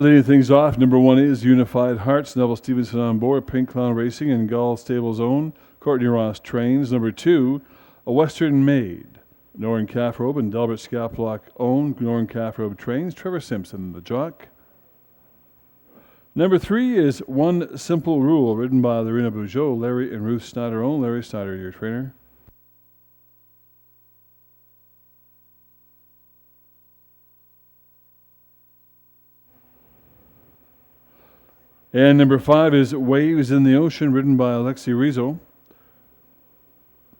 Leading things off, number 1 is Unified Hearts, Neville Stevenson on board, Pink Clown Racing and Gall Stables Own, Courtney Ross trains. Number 2, A Western Maid, Norrin Calfrobe and Delbert Scaplock own, Norrin Calfrobe trains, Trevor Simpson, the jock. Number 3 is One Simple Rule, ridden by Lorena Bugeaud, Larry and Ruth Snyder own. Larry Snyder, your trainer. And number 5 is Waves in the Ocean, ridden by Alexi Rizzo.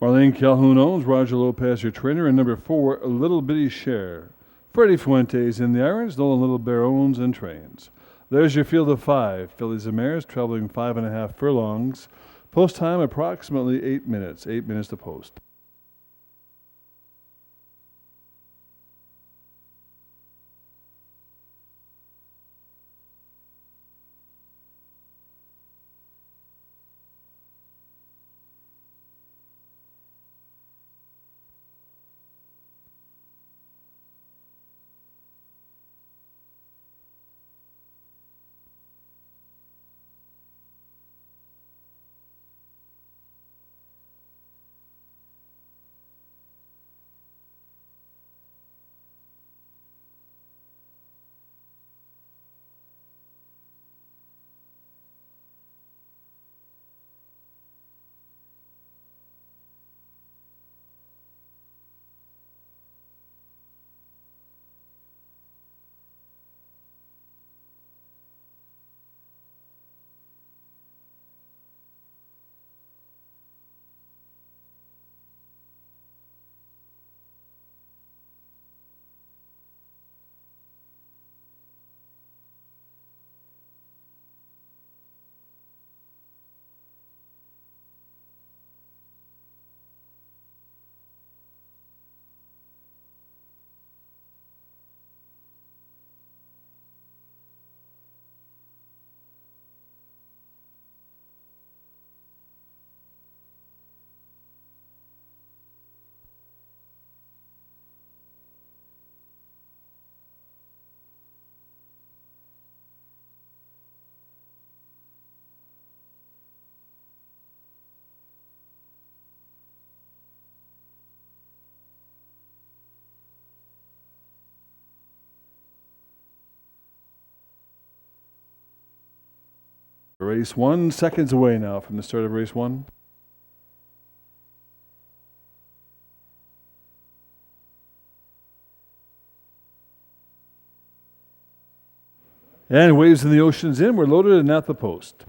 Marlene Calhoun owns, Roger Lopez, your trainer. And number 4, A Little Bitty Share. Freddie Fuentes in the irons, Nolan Little Bear owns and trains. There's your field of 5. Fillies and mares traveling 5.5 furlongs. Post time approximately 8 minutes. 8 minutes to post. Race 1, seconds away now from the start of race 1. And Waves in the Ocean's in. We're loaded and at the post.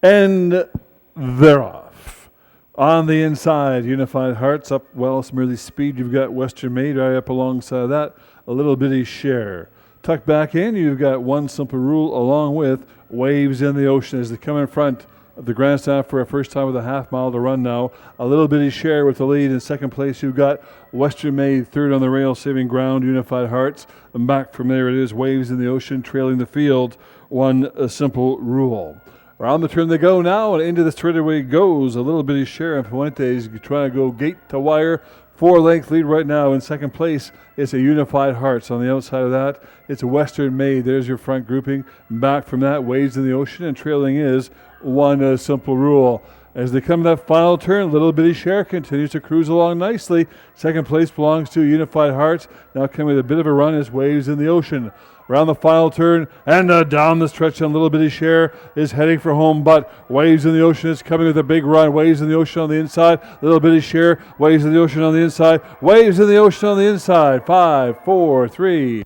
And they're off. On the inside, Unified Hearts up well, Smurley Speed. You've got Western Maid right up alongside of that. A Little Bitty Share. Tucked back in, you've got One Simple Rule along with Waves in the Ocean as they come in front of the grandstand for a first time with a half mile to run now. A Little Bitty Share with the lead. In second place, you've got Western Maid, third on the rail, saving ground, Unified Hearts. And back from there it is Waves in the Ocean trailing the field. One Simple Rule. Around the turn they go now, and into the straightaway goes A Little Bitty Share. And Fuentes trying to go gate to wire. 4-length lead right now. In second place, it's a Unified Hearts. On the outside of that, it's a Western Maid. There's your front grouping. Back from that, Waves in the Ocean, and trailing is One Simple Rule. As they come to that final turn, Little Bitty Share continues to cruise along nicely. Second place belongs to Unified Hearts. Now coming with a bit of a run is Waves in the Ocean. Around the final turn and down the stretch, and Little Bitty Share is heading for home, but Waves in the Ocean is coming with a big run. Waves in the Ocean on the inside. Little Bitty Share, Waves in the Ocean on the inside. Waves in the Ocean on the inside. 5, 4, 3.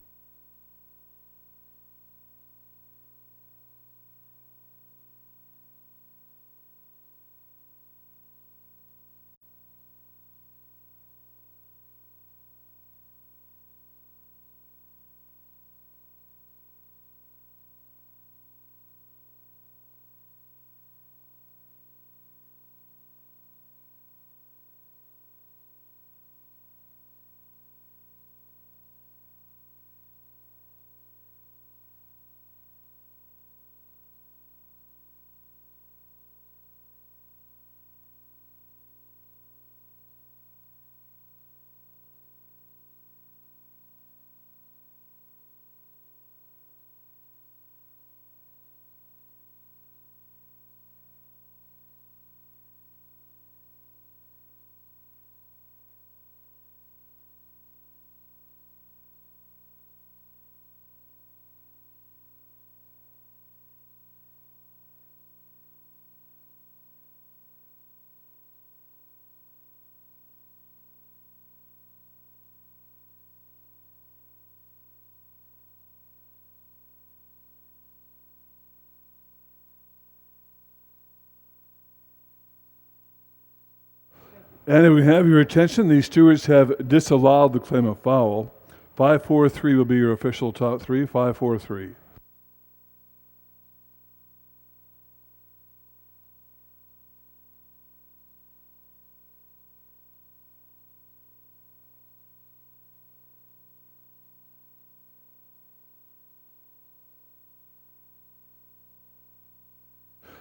And if we have your attention, the stewards have disallowed the claim of foul. 5-4-3 will be your official top three. 5-4-3.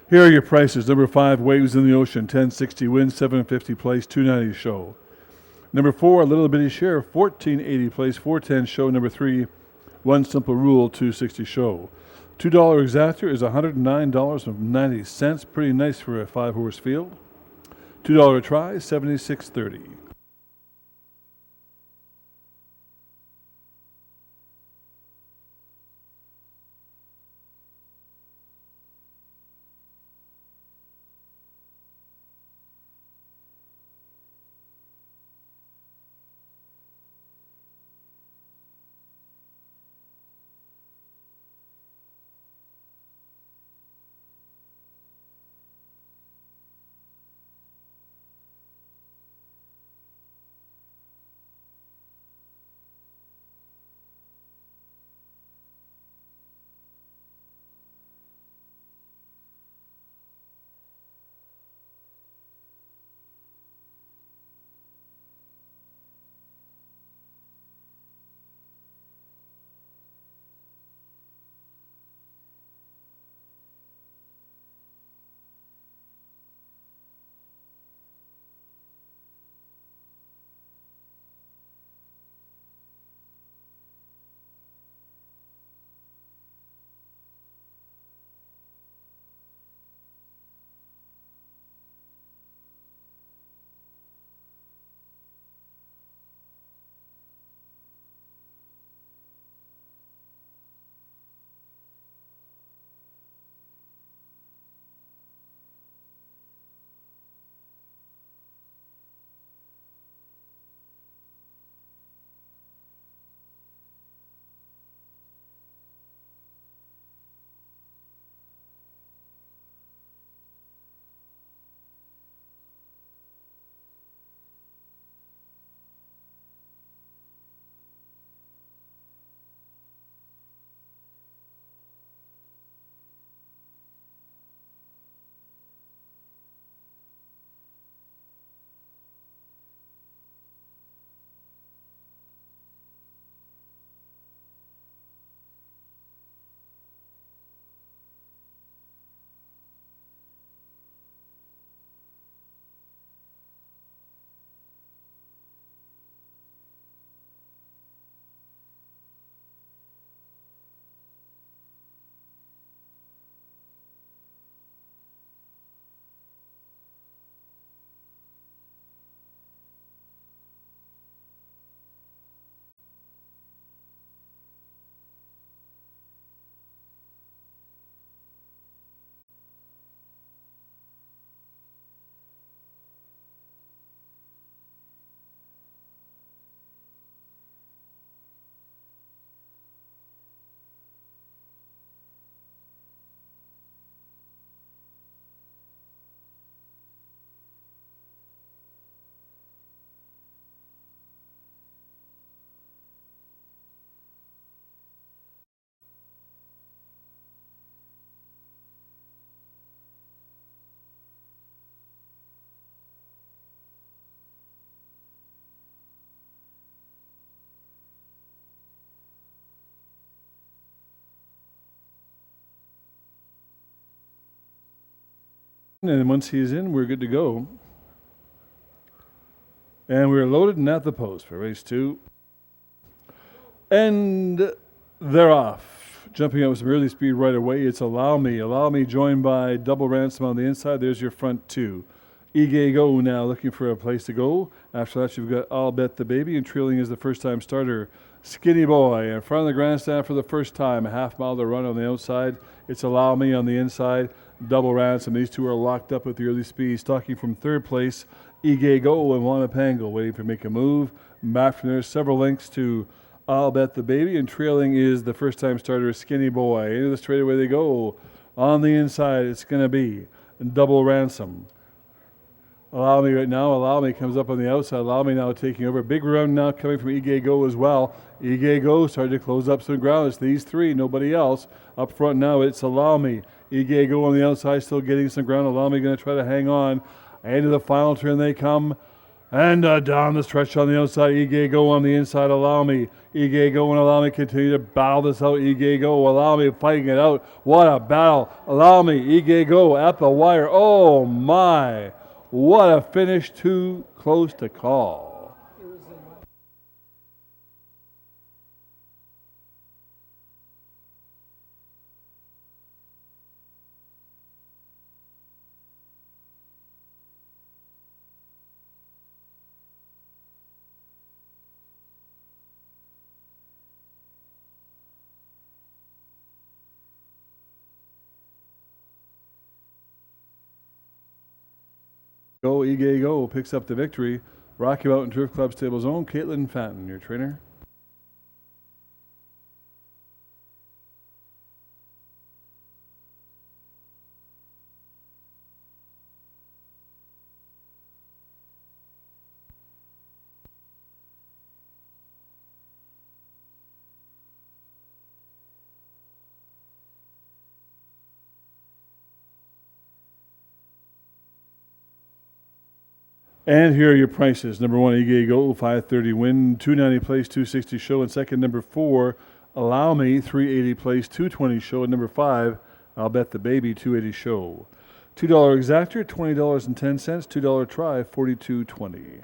Here are your prices. Number 5, Waves in the Ocean, 1060 wins, 750 place, 290 show. Number 4, A Little Bitty Share, 1480 place, 410 show. Number 3, One Simple Rule, 260 show. $2 exactor is $109.90. Pretty nice for a 5-horse field. $2 try, $76.30. And once he's in, we're good to go. And we're loaded and at the post for race 2. And they're off. Jumping out with some early speed right away. It's Allow Me joined by Double Ransom on the inside. There's your front 2. Ige Go now looking for a place to go. After that, you've got I'll Bet the Baby, and trailing is the first-time starter, Skinny Boy. In front of the grandstand for the first time, a half-mile to run on the outside. It's Allow Me on the inside. Double Ransom. These two are locked up with the early speed. Stalking from third place, Ige Go and Wanapango waiting for Make a Move. Back from there, several lengths to I'll Bet the Baby, and trailing is the first-time starter, Skinny Boy. Into the straightaway they go. On the inside, it's going to be Double Ransom. Allow Me right now. Allow Me comes up on the outside. Allow Me now taking over. Big run now coming from Ige Go as well. Ige Go started to close up some ground. It's these three, nobody else. Up front now, it's Allow Me. Ige Go on the outside, still getting some ground. Allow Me going to try to hang on. Into the final turn they come. And down the stretch on the outside, Ige Go on the inside, Allow Me. Ige Go and Allow Me continue to battle this out. Ige Go, Allow Me fighting it out. What a battle. Allow Me, Ige Go at the wire. Oh my. What a finish, too close to call. Go, Ige Go picks up the victory. Rocky Mountain Turf Club Stable's own Caitlin Fenton, your trainer. And here are your prices. Number 1, Ige Go, 530 win, 290 place, 260 show. And second, number 4, Allow Me, 380 place, 220 show. And number 5, I'll Bet the Baby, 280 show. $2 exactor, $20.10. $2 try, $42.20.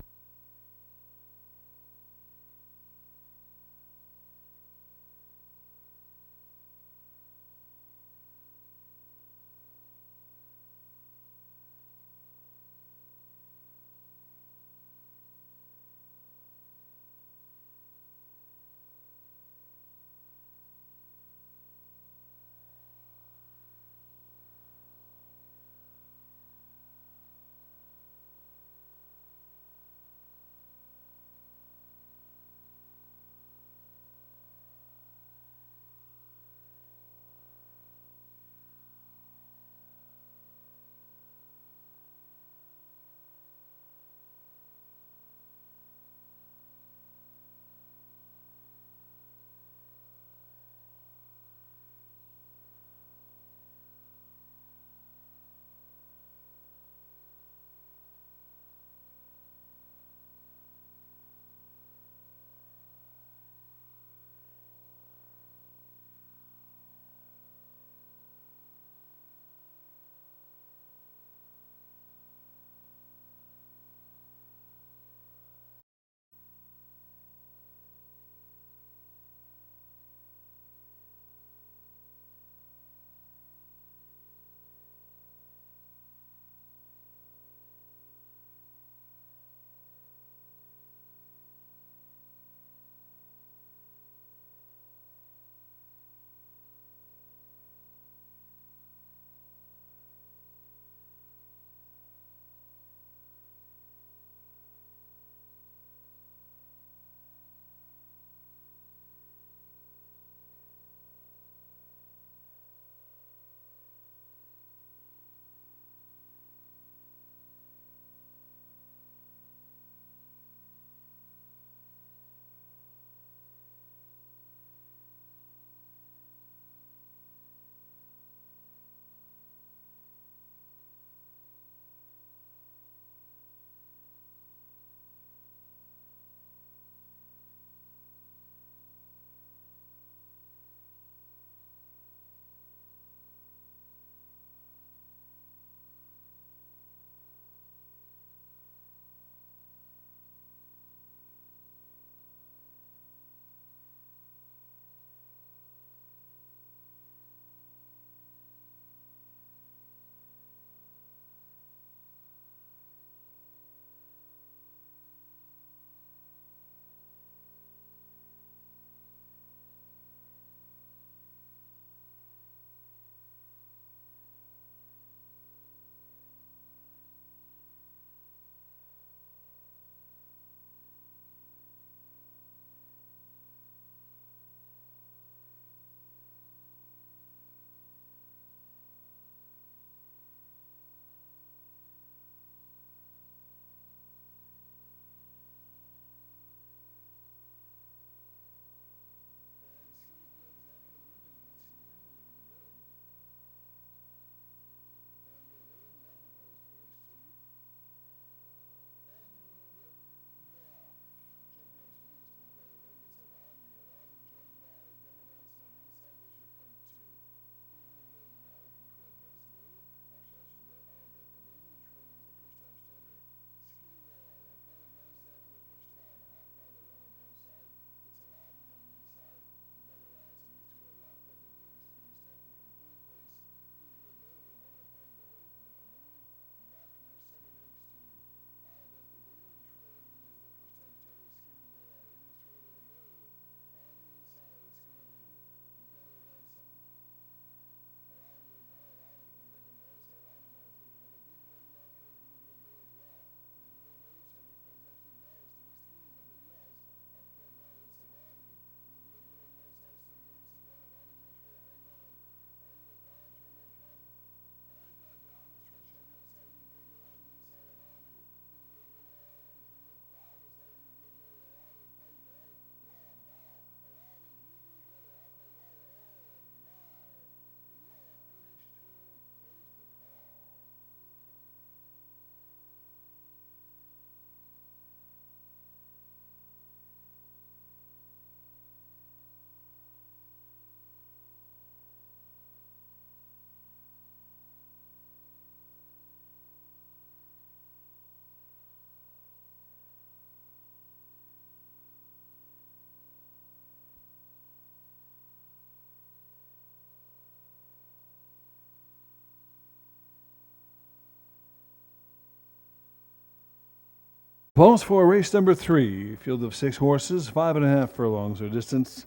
Pulse for race number 3. Field of 6 horses, 5.5 furlongs or distance.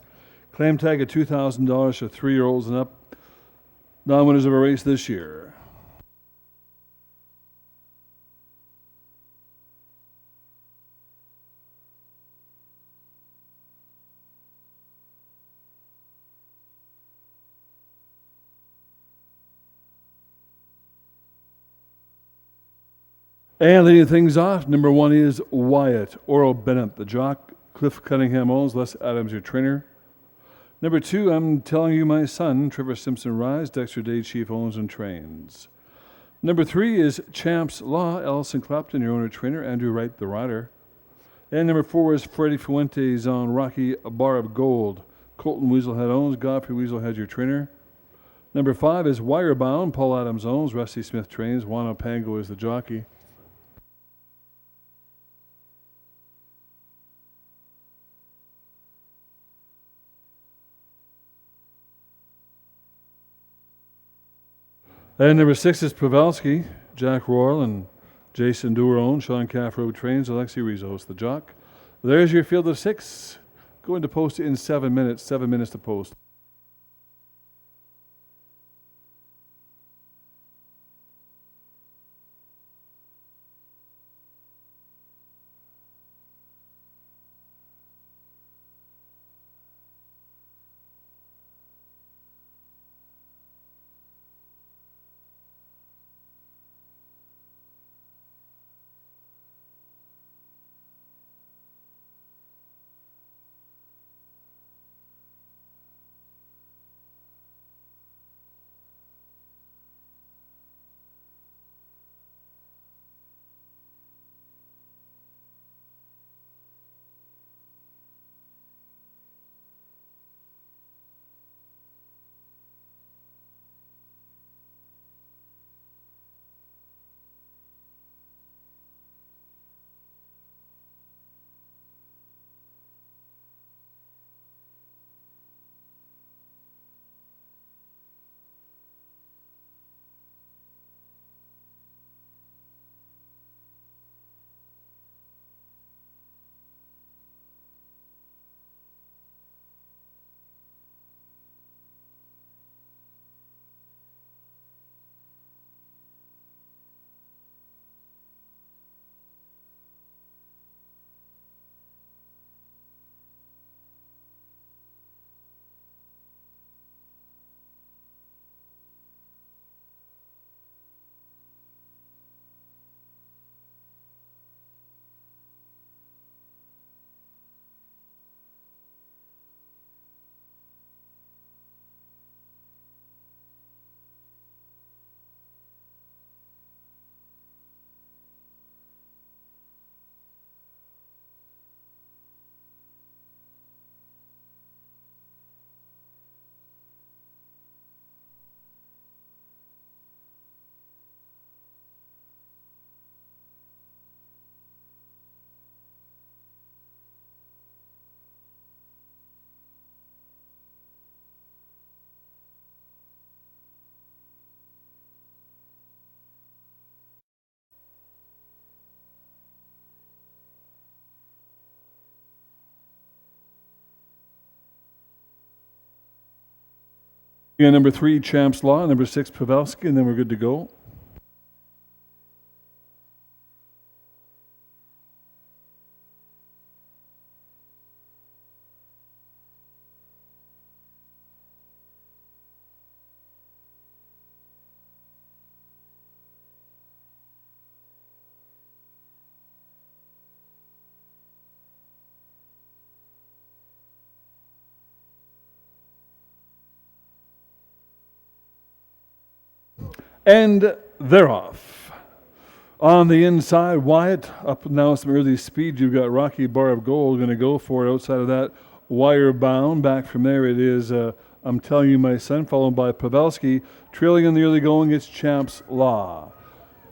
Claim tag at $2,000 for 3-year-olds and up. Non-winners of a race this year. And leading things off, number 1 is Wyatt. Oral Bennett, the jock. Cliff Cunningham owns. Les Adams, your trainer. Number 2, I'm Telling You My Son. Trevor Simpson Rise. Dexter Day Chief owns and trains. Number 3 is Champs Law. Ellison Clapton, your owner trainer. Andrew Wright, the rider. And number 4 is Freddie Fuentes on Rocky Bar of Gold. Colton Weaselhead owns. Godfrey Weaselhead, your trainer. Number 5 is Wirebound. Paul Adams owns. Rusty Smith trains. Juan Pango is the jockey. And number 6 is Pavelski. Jack Royal and Jason Duron. Sean Caffro trains. Alexi Rizzo hosts the jock. There's your field of 6. Going to post in 7 minutes. 7 minutes to post. Yeah, number 3, Champs Law. Number 6, Pavelski, and then we're good to go. And they're off. On the inside, Wyatt, up now some early speed. You've got Rocky Bar of Gold going to go for it. Outside of that, Wirebound. Back from there, it is I'm Telling You My Son, followed by Pavelski. Trailing in the early going, it's Champs Law.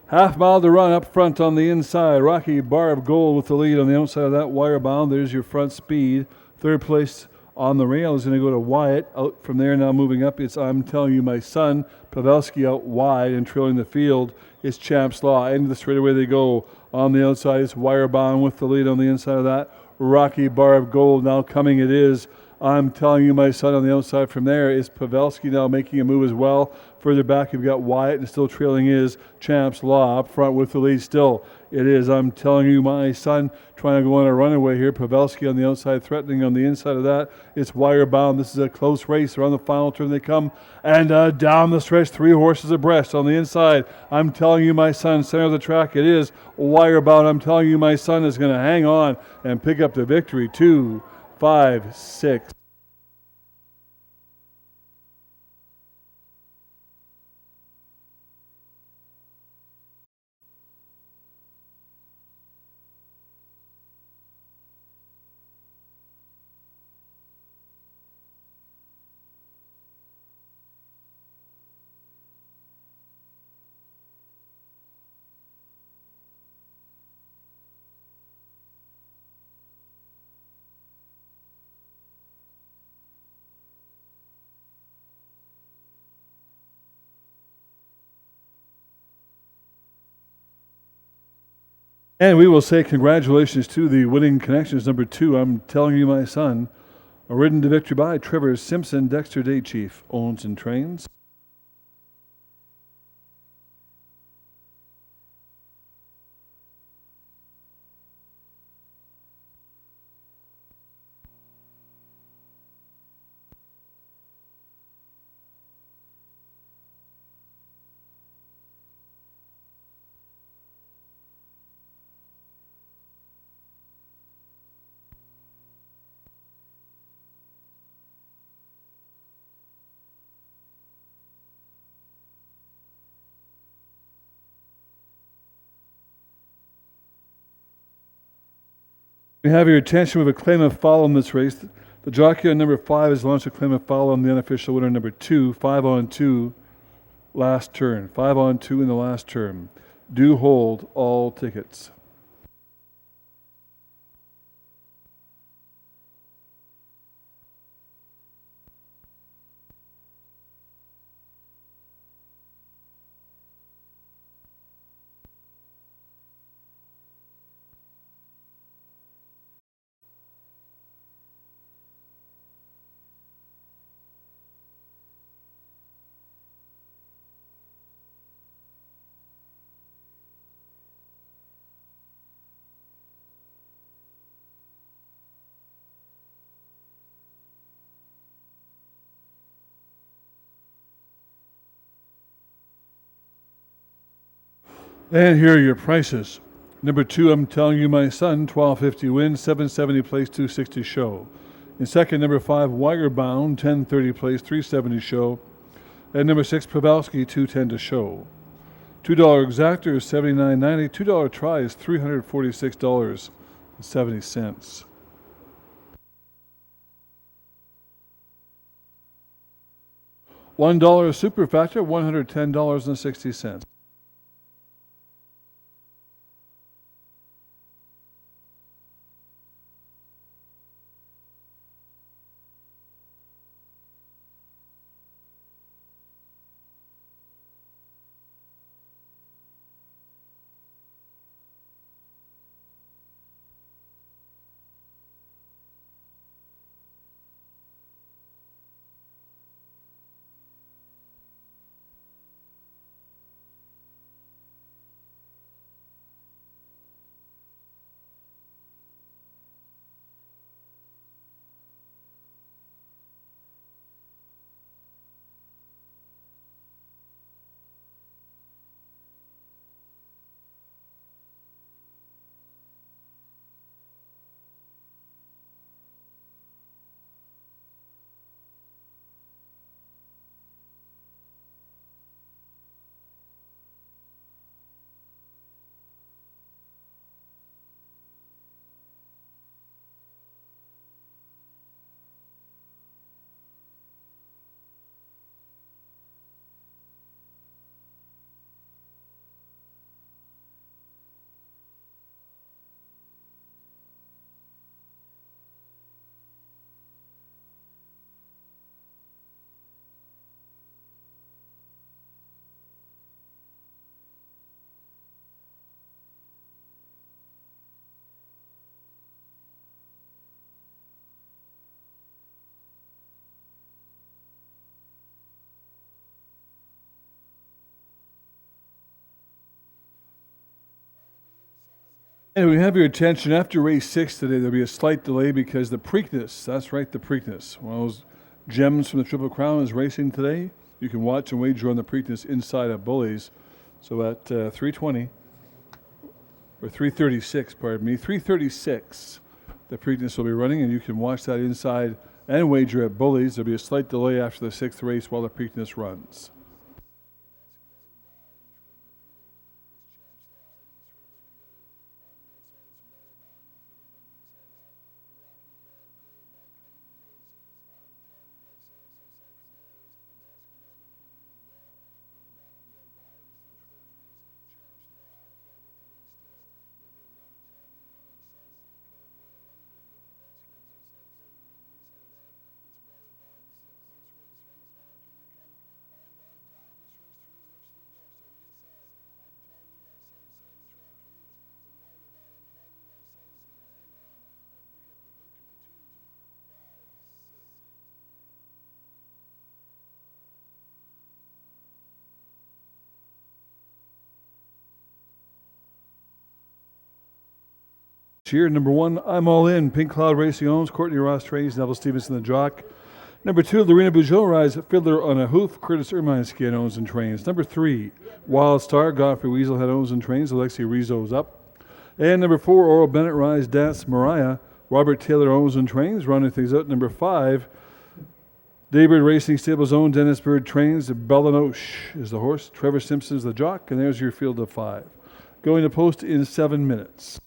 Half mile to run up front on the inside. Rocky Bar of Gold with the lead on the outside of that. Wirebound, there's your front speed. Third place on the rail is going to go to Wyatt. Out from there now moving up, it's I'm Telling You My Son. Pavelski out wide and trailing the field is Champs Law. Into the straightaway they go On the outside, it's Wirebound with the lead on the inside of that. Rocky Bar of Gold now coming. It is I'm Telling You My Son on the outside. From there is Pavelski now making a move as well. Further back, you've got Wyatt, and still trailing is Champs Law up front with the lead still. It is I'm Telling You My Son trying to go on a runaway here. Pavelski on the outside, threatening on the inside of that. It's Wirebound. This is a close race. Around the final turn they come. And down the stretch, 3 horses abreast on the inside. I'm Telling You My Son, center of the track. It is Wirebound. I'm Telling You My Son is going to hang on and pick up the victory. 2, 5, 6. And we will say congratulations to the winning connections. Number 2, I'm Telling You My Son. Ridden to victory by Trevor Simpson, Dexter Day Chief, owns and trains. We have your attention with a claim of foul in this race. The jockey on number 5 has launched a claim of foul on the unofficial winner, number 2, 5 on 2, last turn. 5 on 2 in the last turn. Do hold all tickets. And here are your prices. Number 2, I'm Telling You My Son, $12.50 win, $7.70 place, $2.60 show. In second, number 5, Wirebound, $10.30 place, $3.70 show. And number 6, Pavelski, $2.10 to show. $2 exactor is $79.90. $2 try is $346.70. $1 super factor, $110.60. And we have your attention after race 6 today. There'll be a slight delay because the Preakness, that's right, the Preakness, one of those gems from the Triple Crown is racing today. You can watch and wager on the Preakness inside of Bullies. So at 3:20, or 3:36, pardon me, 3:36, the Preakness will be running, and you can watch that inside and wager at Bullies. There'll be a slight delay after the 6th race while the Preakness runs. Cheer number 1, I'm All In. Pink Cloud Racing owns Courtney Ross trains Neville Stevenson the jock. Number 2, Lorena Bugeaud rides Fiddler on a Hoof. Curtis Ermine Skin owns and trains. Number 3, Wild Star Godfrey Weaselhead owns and trains. Alexi Rizzo's up. And number 4, Oral Bennett rides Dance Mariah. Robert Taylor owns and trains. Rounding things out, number 5, Daybird Racing Stables own Dennis Bird trains. Bellanoche is the horse. Trevor Simpson's the jock. And there's your field of 5. Going to post in 7 minutes.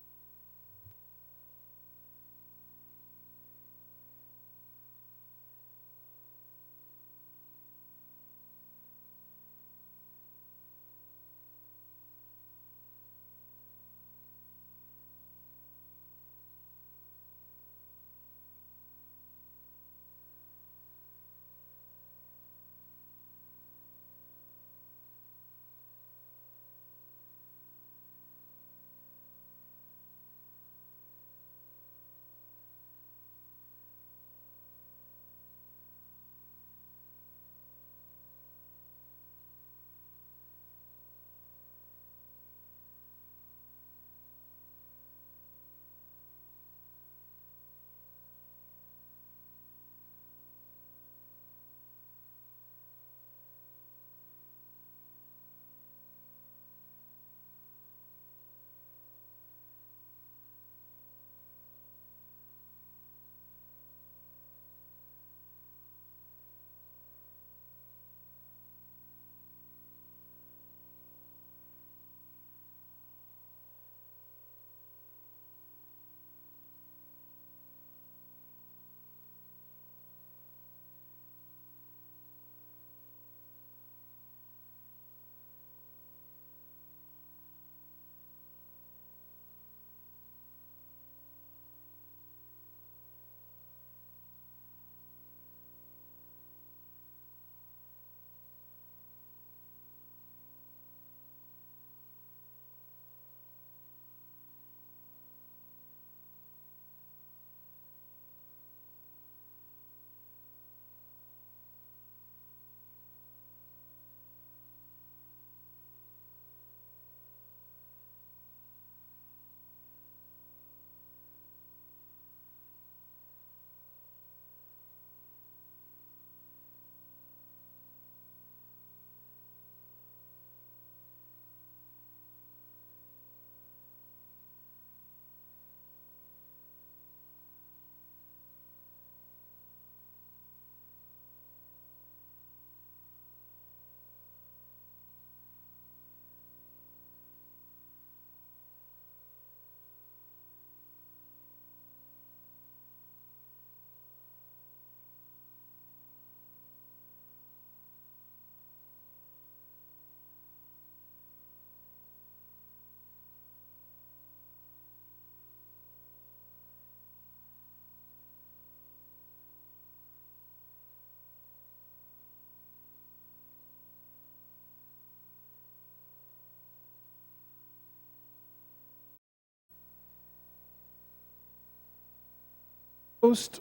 Post.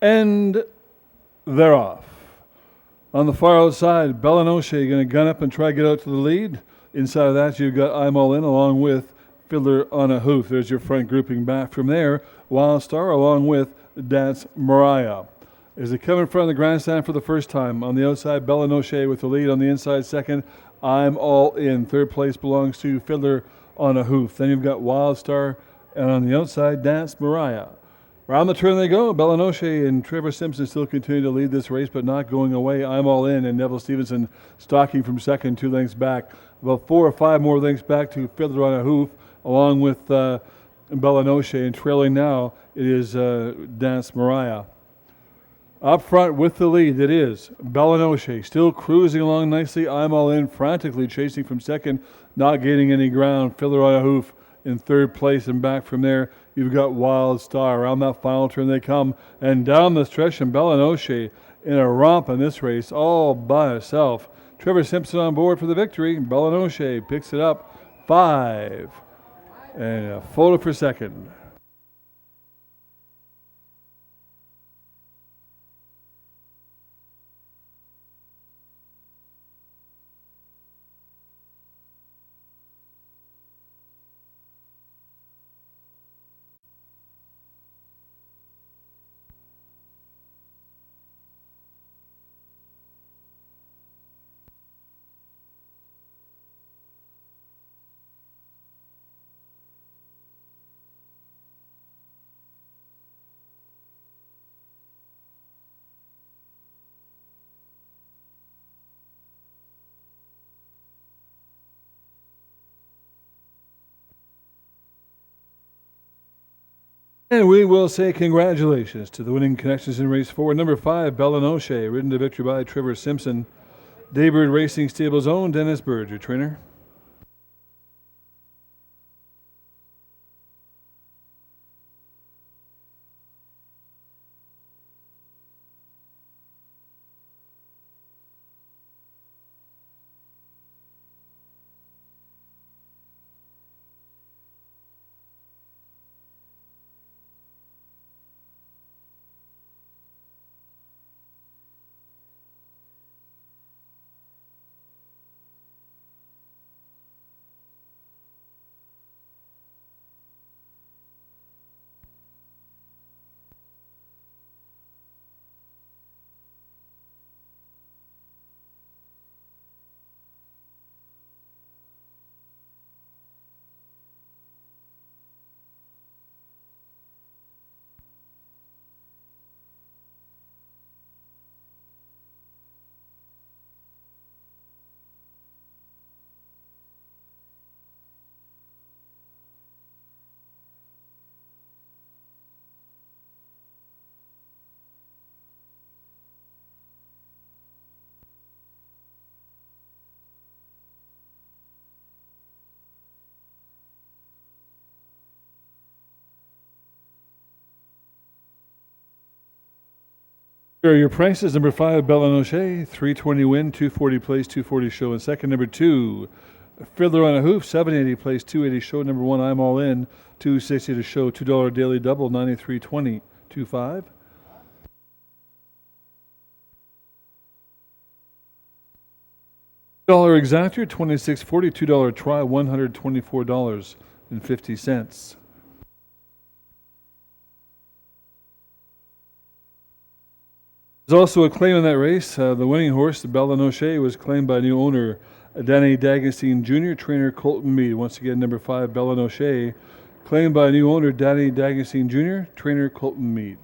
And they're off. On the far outside, Bellinoche going to gun up and try to get out to the lead. Inside of that, you've got I'm All In along with Fiddler on a Hoof. There's your front grouping back from there. Wild Star along with Dance Mariah. As they come in front of the grandstand for the first time, on the outside, Bellinoche with the lead. On the inside, second, I'm All In. Third place belongs to Fiddler on a Hoof. Then you've got Wild Star, and on the outside, Dance Mariah. Around the turn they go. Bellinoche and Trevor Simpson still continue to lead this race, but not going away. I'm All In, and Neville Stevenson stalking from second, 2 lengths back. About 4 or 5 more lengths back to Fiddler on a Hoof, along with Bellinoche. And trailing now, it is Dance Mariah. Up front with the lead, it is Bellinoche, still cruising along nicely. I'm All In, frantically chasing from second, not gaining any ground. Fiddler on a Hoof in third place, and back from there, you've got Wild Star. Around that final turn they come, and down the stretch, and Bellinoche in a romp in this race, all by herself. Trevor Simpson on board for the victory. Bellinoche picks it up 5, and a photo for second. And we will say congratulations to the winning connections in race 4. Number 5, Bellinoche, ridden to victory by Trevor Simpson. Daybird Racing Stable's own Dennis Bird, your trainer. Here are your prices. Number 5, Bellinoche, 320 win, 240 place, 240 show. And second, number 2, Fiddler on a Hoof, 780 place, 280 show. Number 1, I'm All In, 260 to show, $2 daily double, 93.20, 25. $1 exactor, 26.40, $2 try, $124.50. There's also a claim in that race. The winning horse, the Bellinoche, was claimed by new owner Danny D'Agostino Jr., trainer Colton Mead. Once again, number 5, Bellinoche, claimed by new owner Danny D'Agostino Jr., trainer Colton Mead.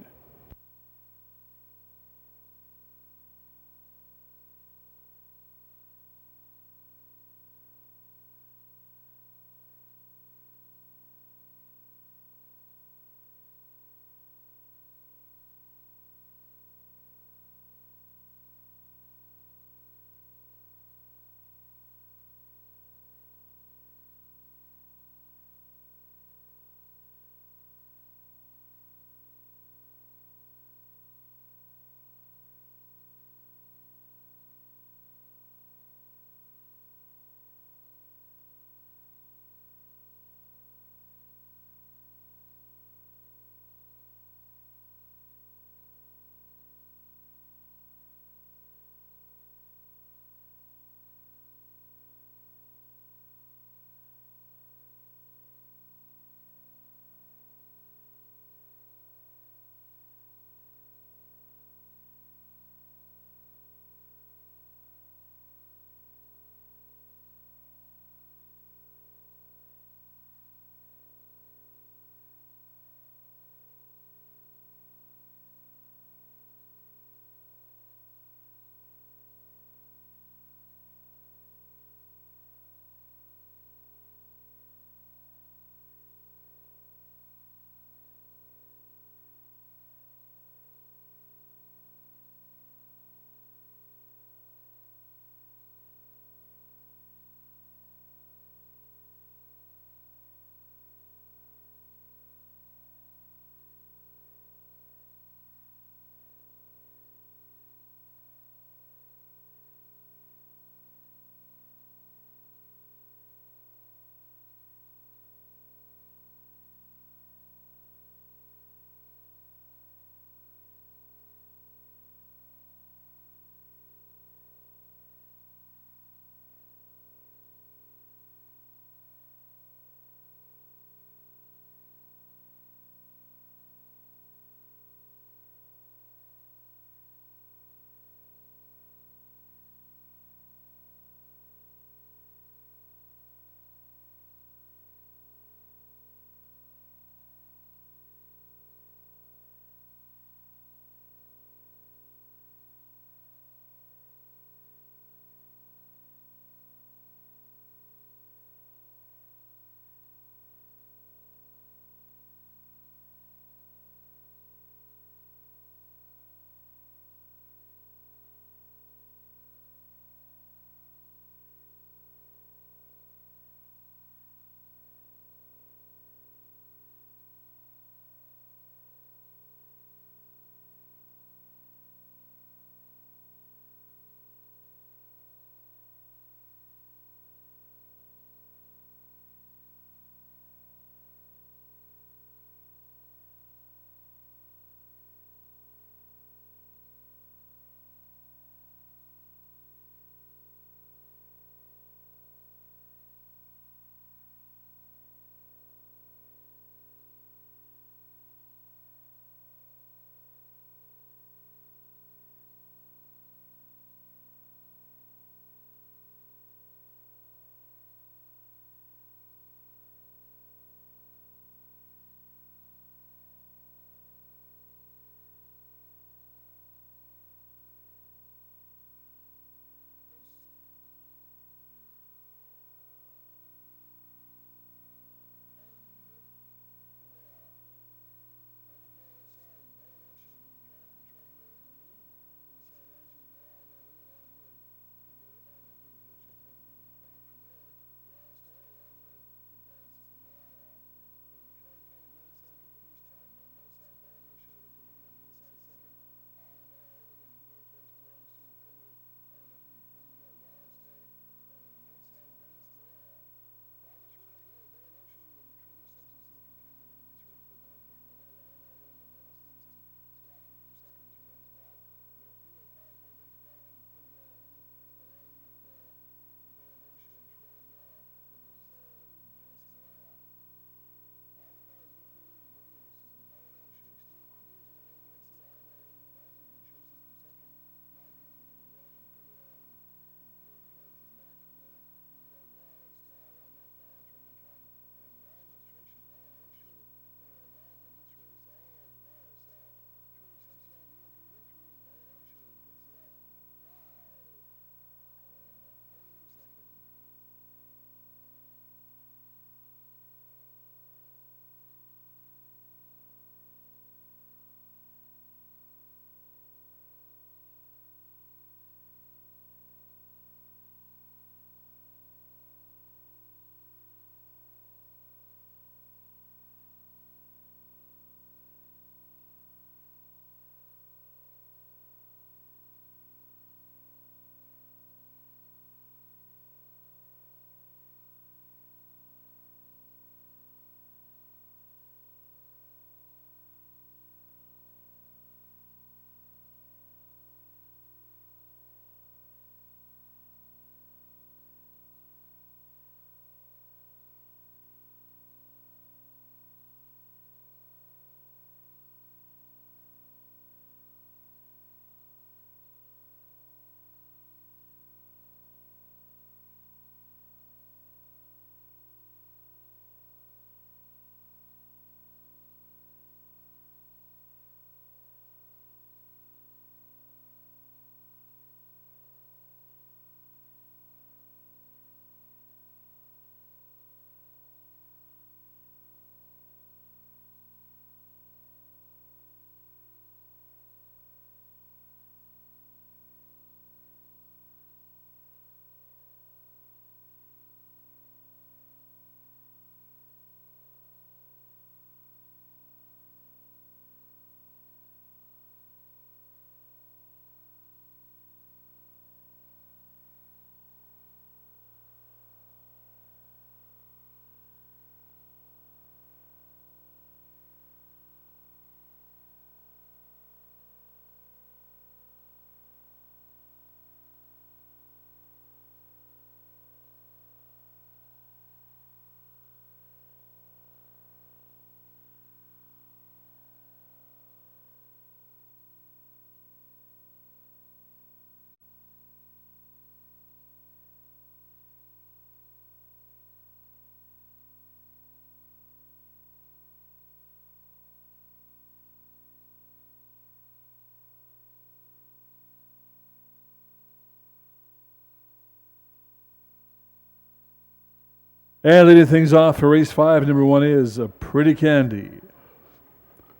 And leading things off for race 5, number 1 is Pretty Candy.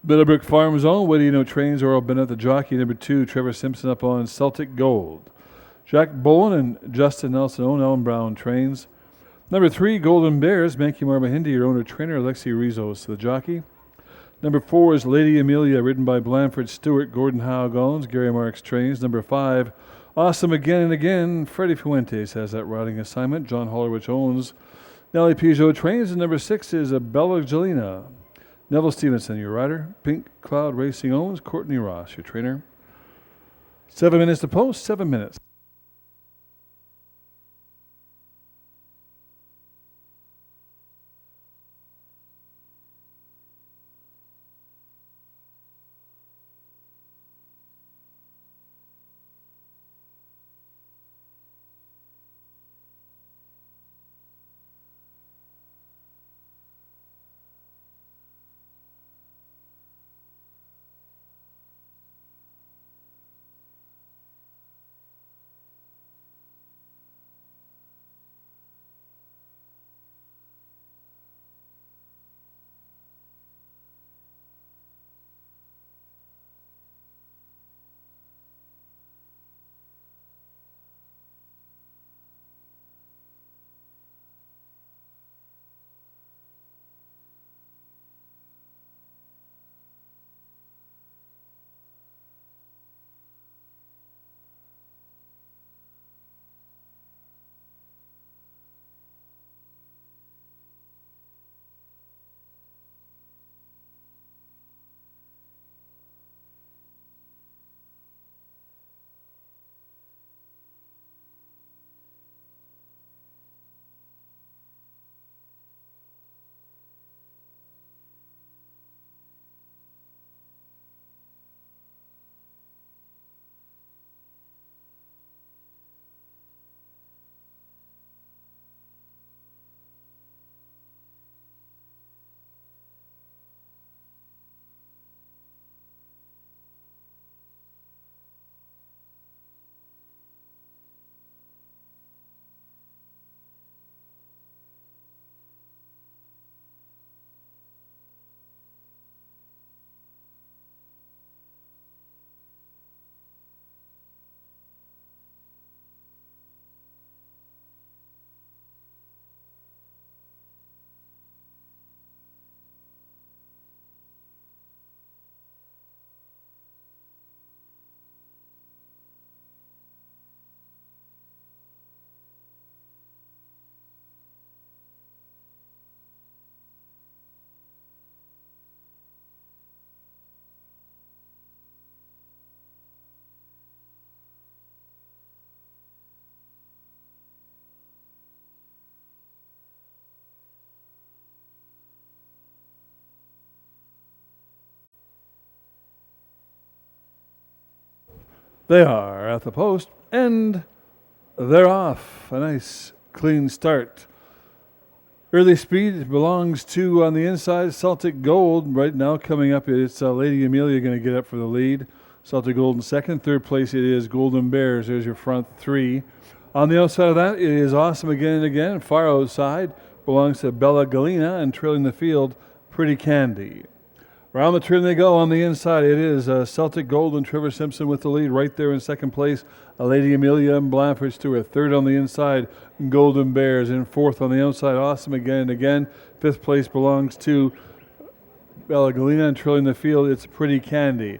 Middlebrook Farms own, What Do You Know Trains, Oral Bennett the jockey. Number 2, Trevor Simpson up on Celtic Gold. Jack Bowen and Justin Nelson own Ellen Brown Trains. Number 3, Golden Bears, Manky Marmahindi, your owner trainer, Alexi Rizos the jockey. Number 4 is Lady Amelia, ridden by Blanford Stewart, Gordon Howe owns, Gary Marks Trains. Number 5, Awesome Again and Again, Freddie Fuentes has that riding assignment. John Hollerwich owns Nellie Peugeot Trains. And number 6 is Bella Gelina. Neville Stevenson, your rider. Pink Cloud Racing owns Courtney Ross, your trainer. 7 minutes to post, 7 minutes. They are at the post, and they're off. A nice, clean start. Early speed belongs to, on the inside, Celtic Gold. Right now coming up, it's Lady Amelia going to get up for the lead. Celtic Gold in second. Third place, it is Golden Bears. There's your front 3. On the outside of that, it is Awesome Again and Again. Far outside belongs to Bella Galina, and trailing the field, Pretty Candy. Around the turn they go. On the inside, it is Celtic Gold and Trevor Simpson with the lead. Right there in second place, Lady Amelia and Blanford Stewart. Third on the inside, Golden Bears. In fourth on the outside, Awesome Again and Again. Fifth place belongs to Bella Galina, and trailing the field, it's Pretty Candy.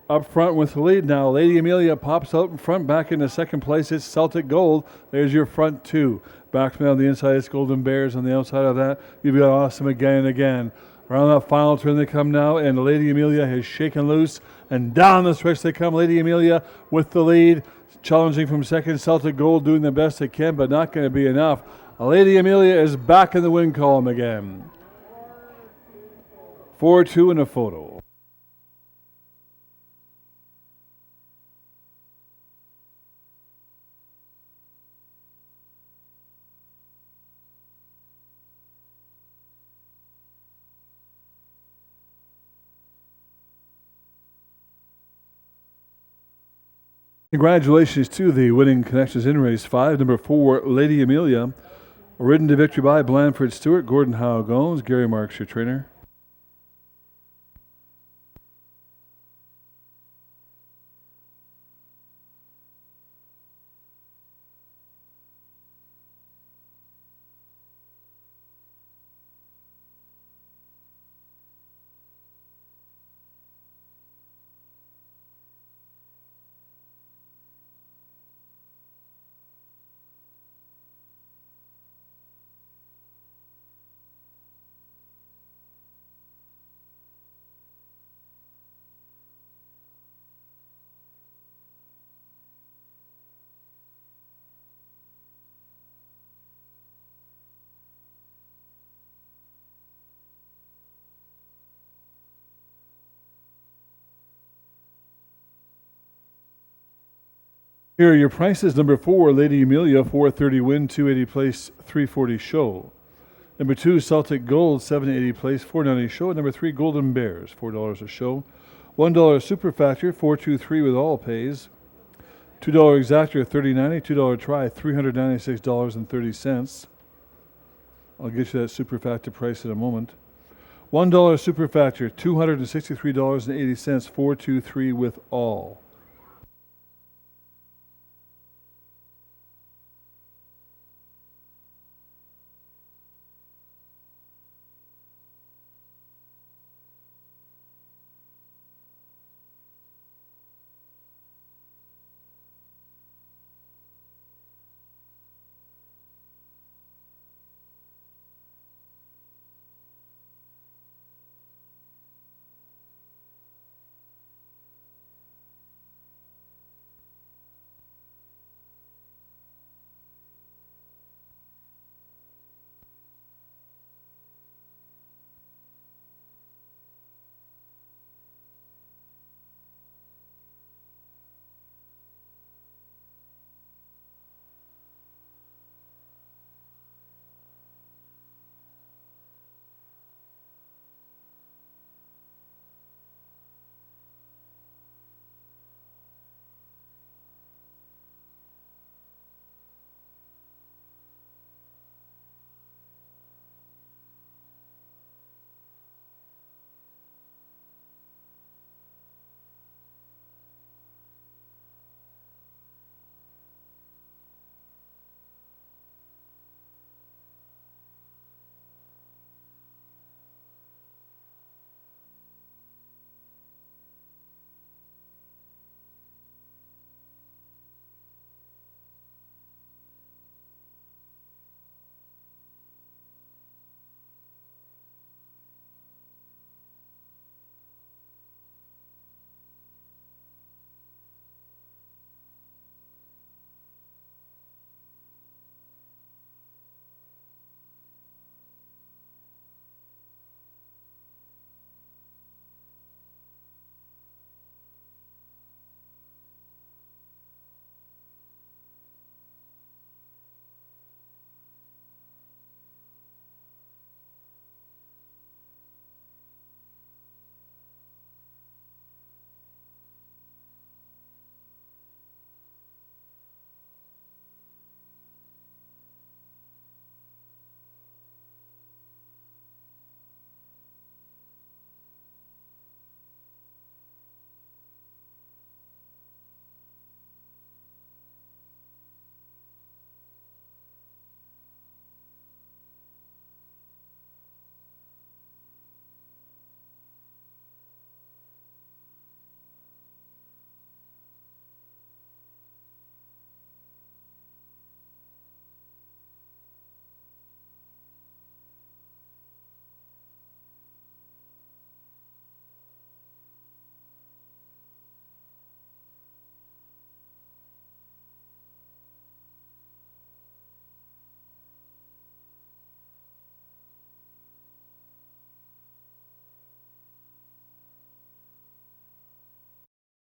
Up front with the lead now, Lady Amelia pops out in front. Back into second place, it's Celtic Gold. There's your front 2. Back from on the inside, it's Golden Bears. On the outside of that, you've got Awesome Again and Again. Around that final turn they come now, and Lady Amelia has shaken loose, and down the stretch they come. Lady Amelia with the lead, challenging from second. Celtic Gold doing the best they can, but not going to be enough. Lady Amelia is back in the win column again. 4-2 in a photo. Congratulations to the winning connections in race 5. Number 4, Lady Amelia, Ridden to victory by Blandford Stewart. Gordon Howe Gomes. Gary Marks, your trainer. Here are your prices. Number 4, Lady Amelia, 430 win, 280 place, 340 show. Number 2, Celtic Gold, 780 place, 490 show. Number 3, Golden Bears, $4 a show. $1 Super Factor, 423 with all pays. $2 Exactor, $30.90. $2 Try, $396.30. I'll get you that Super Factor price in a moment. $1 Super Factor, $263.80. 423 with all.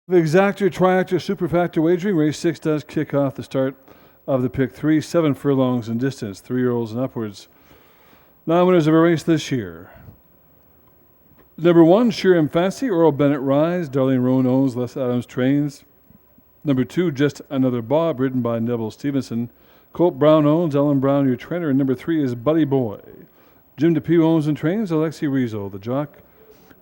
The Exactor, Triactor, Superfactor wagering. Race 6 does kick off the start of the pick 3. 7 furlongs in distance, 3-year-olds and upwards. 9 winners of a race this year. Number 1, Sheer and Fancy, Earl Bennett Rise, Darlene Roan owns, Les Adams trains. Number 2, Just Another Bob, ridden by Neville Stevenson. Colt Brown owns, Ellen Brown your trainer, and number 3 is Buddy Boy. Jim DePew owns and trains, Alexi Rizzo, the jock.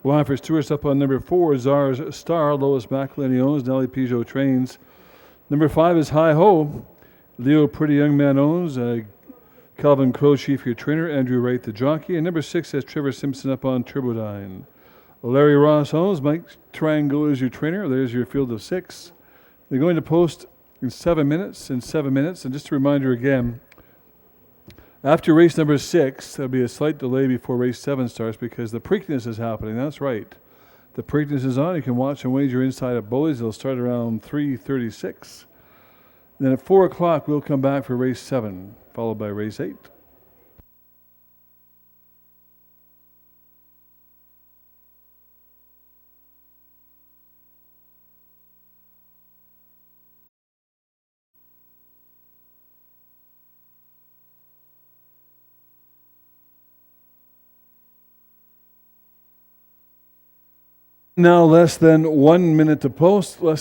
Blanford's Tourist up on number 4, Czar's Star, Lois McElhenney owns, Nellie Peugeot trains. Number 5 is Hi Ho, Leo Pretty Young Man owns, Calvin Crow Chief your trainer, Andrew Wright the jockey, and number 6 has Trevor Simpson up on Turbodyne. Larry Ross owns, Mike Triangle is your trainer. There's your field of 6. They're going to post in 7 minutes. And just a reminder again, after race number 6, there'll be a slight delay before race 7 starts because the Preakness is happening. That's right. The Preakness is on. You can watch and wager inside at Bullies. It'll start around 3:36. Then at 4 o'clock, we'll come back for race 7, followed by race 8. Now less than 1 minute to post, And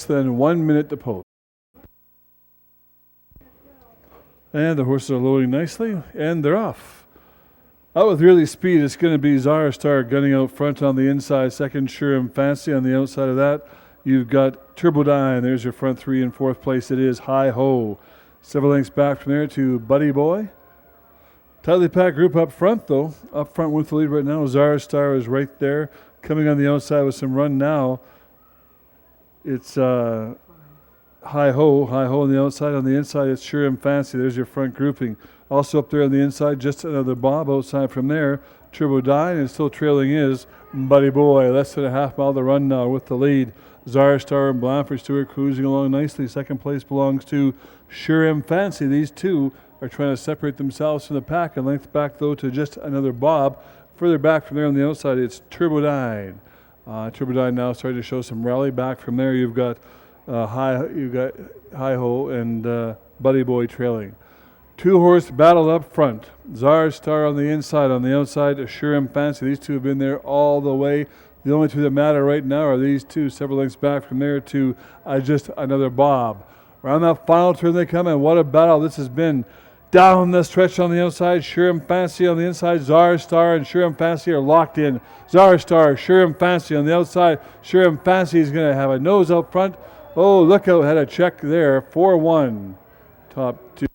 the horses are loading nicely, and they're off. Out with really speed, it's going to be Zara Star gunning out front on the inside. Second, Sure and Fancy on the outside of that. You've got Turbodyne. There's your front 3 in 4th place. It is Hi Ho. Several lengths back from there to Buddy Boy. Tightly packed group up front, though. Up front with the lead right now. Zara Star is right there. Coming on the outside with some run now. It's Hi Ho on the outside. On the inside, it's Sure and Fancy. There's your front grouping. Also up there on the inside, just another Bob outside from there. Turbodyne, and still trailing is Buddy Boy. Less than a half mile to run now with the lead. Zara Star and Blanford Stewart cruising along nicely. Second place belongs to Sure and Fancy. These two are trying to separate themselves from the pack. A length back, though, to just another Bob. Further back from there on the outside, it's Turbodyne. Turbodyne now starting to show some rally. Back from there, you've got Hi Ho and Buddy Boy trailing. 2-horse battle up front. Zara Star on the inside. On the outside, Sure and Fancy. These two have been there all the way. The only two that matter right now are these two. Several lengths back from there to just another Bob. Around that final turn they come, and what a battle this has been. Down the stretch on the outside, Sure and Fancy on the inside. Zara Star and Sure and Fancy are locked in. Zara Star, Sure and Fancy on the outside. Sure and Fancy is going to have a nose out front. Oh, look out, had a check there. 4-1. Top 2.